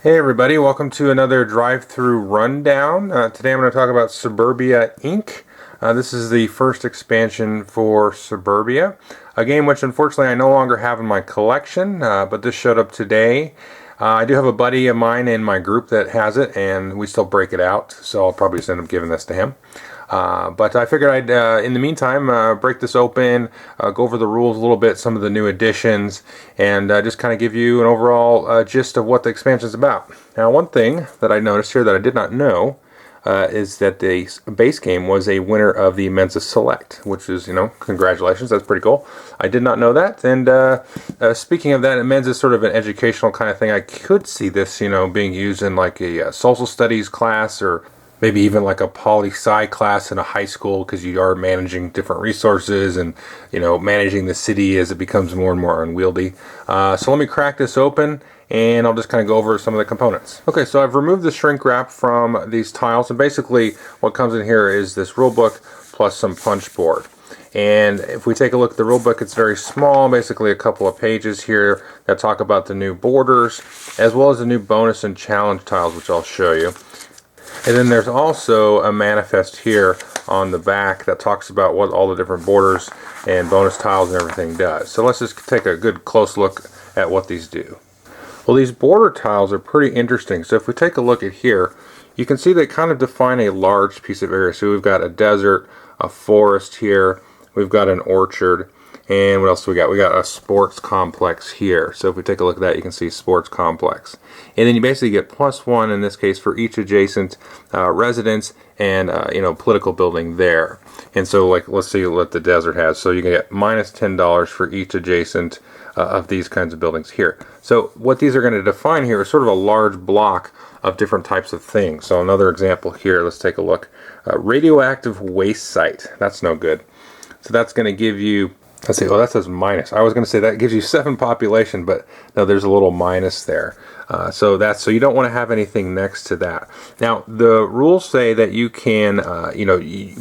Hey everybody, welcome to another drive-through rundown. Today I'm going to talk about Suburbia Inc. This is the first expansion for Suburbia, a game which unfortunately I no longer have in my collection, but this showed up today. I do have a buddy of mine in my group that has it, and we still break it out, so I'll probably just end up giving this to him. But I figured I'd, in the meantime, break this open, go over the rules a little bit, some of the new additions, and just kind of give you an overall gist of what the expansion is about. Now, one thing that I noticed here that I did not know is that the base game was a winner of the Mensa Select, which is, congratulations, that's pretty cool. I did not know that, and speaking of that, Mensa is sort of an educational kind of thing. I could see this, being used in like a social studies class or maybe even like a poli-sci class in a high school, because you are managing different resources and managing the city as it becomes more and more unwieldy. So let me crack this open and I'll just kind of go over some of the components. Okay, so I've removed the shrink wrap from these tiles, and basically what comes in here is this rule book plus some punch board. And if we take a look at the rule book, it's very small, basically a couple of pages here that talk about the new borders as well as the new bonus and challenge tiles, which I'll show you. And then there's also a manifest here on the back that talks about what all the different borders and bonus tiles and everything does. So let's just take a good close look at what these do. Well, these border tiles are pretty interesting. So if we take a look at here, you can see they kind of define a large piece of area. So we've got a desert, a forest here, we've got an orchard, and what else do we got? We got a sports complex here. So if we take a look at that, you can see sports complex. And then you basically get +1 in this case for each adjacent residence and political building there. And so like let's see what the desert has. So you can get -$10 for each adjacent of these kinds of buildings here. So what these are going to define here is sort of a large block of different types of things. So another example here, let's take a look. Radioactive waste site. That's no good. So that's going to give you, let's see, oh, that says minus. I was going to say that gives you 7 population, but no, there's a little minus there. So you don't want to have anything next to that. Now, the rules say that you can,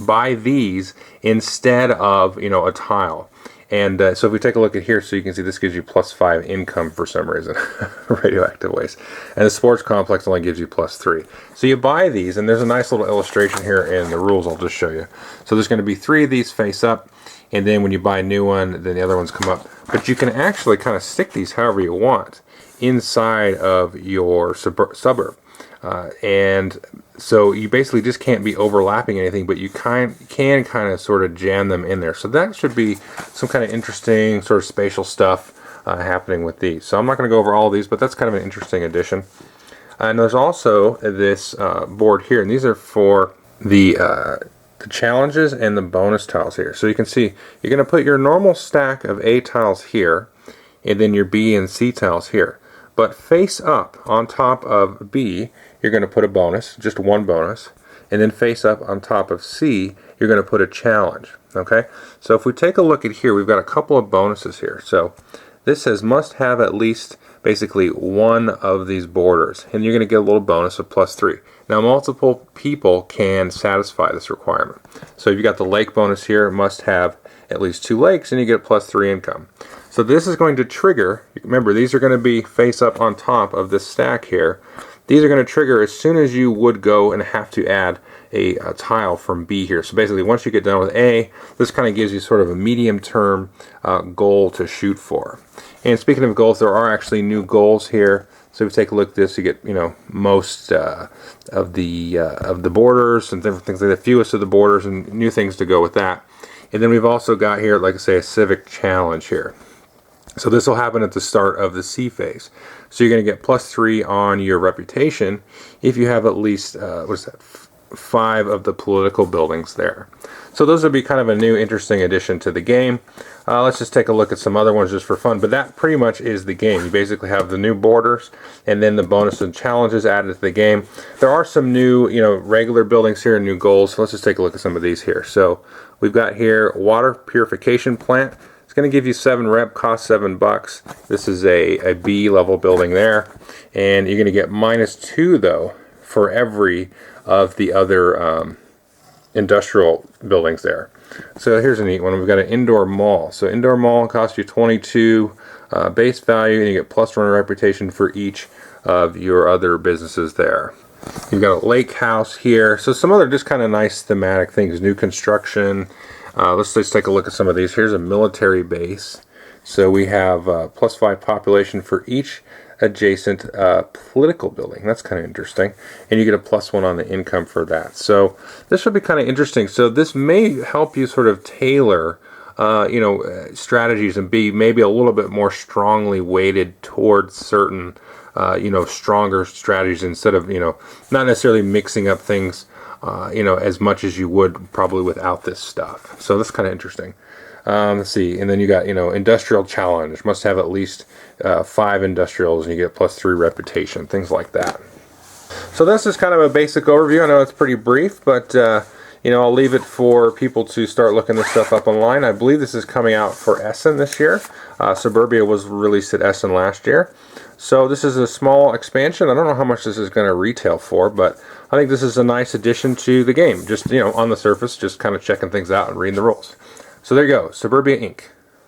buy these instead of, a tile. And so if we take a look at here, so you can see this gives you +5 income for some reason, radioactive waste. And the sports complex only gives you +3. So you buy these, and there's a nice little illustration here in the rules I'll just show you. So there's going to be 3 of these face up, and then when you buy a new one, then the other ones come up. But you can actually kind of stick these however you want inside of your suburb. And so you basically just can't be overlapping anything, but you can kind of sort of jam them in there. So that should be some kind of interesting sort of spatial stuff happening with these. So I'm not going to go over all of these, but that's kind of an interesting addition. And there's also this board here, and these are for the challenges and the bonus tiles here. So you can see you're going to put your normal stack of A tiles here, and then your B and C tiles here. But face up on top of B, you're going to put a bonus, just one bonus, and then face up on top of C, you're going to put a challenge. Okay? So if we take a look at here, we've got a couple of bonuses here. So this says must have at least basically one of these borders, and you're going to get a little bonus of +3. Now, multiple people can satisfy this requirement. So if you got the lake bonus here, it must have at least 2 lakes, and you get +3 income. So this is going to trigger, remember these are going to be face up on top of this stack here. These are going to trigger as soon as you would go and have to add a tile from B here. So basically once you get done with A, this kind of gives you sort of a medium term goal to shoot for. And speaking of goals, there are actually new goals here. So if you take a look at this, you get most of the borders and different things like the fewest of the borders and new things to go with that. And then we've also got here, like I say, a civic challenge here. So this will happen at the start of the C phase. So you're going to get +3 on your reputation if you have at least 5 of the political buildings there. So those would be kind of a new interesting addition to the game. Let's just take a look at some other ones just for fun. But that pretty much is the game. You basically have the new borders and then the bonus and challenges added to the game. There are some new, regular buildings here and new goals. So let's just take a look at some of these here. So we've got here water purification plant. It's going to give you 7 rep, cost $7. This is a B level building there, and you're going to get -2 though for every of the other industrial buildings there. So here's a neat one. We've got an indoor mall. So indoor mall costs you 22 base value, and you get +1 reputation for each of your other businesses there. You've got a lake house here. So some other just kind of nice thematic things. New construction. Let's just take a look at some of these. Here's a military base. So we have +5 population for each adjacent political building. That's kind of interesting. And you get a +1 on the income for that. So this would be kind of interesting. So this may help you sort of tailor strategies and be maybe a little bit more strongly weighted towards certain stronger strategies instead of, not necessarily mixing up things, as much as you would probably without this stuff. So that's kind of interesting. Let's see. And then you got, industrial challenge. Must have at least 5 industrials and you get +3 reputation, things like that. So this is kind of a basic overview. I know it's pretty brief, but, I'll leave it for people to start looking this stuff up online. I believe this is coming out for Essen this year. Suburbia was released at Essen last year. So this is a small expansion. I don't know how much this is going to retail for, but I think this is a nice addition to the game. Just, on the surface, just kind of checking things out and reading the rules. So there you go, Suburbia Inc.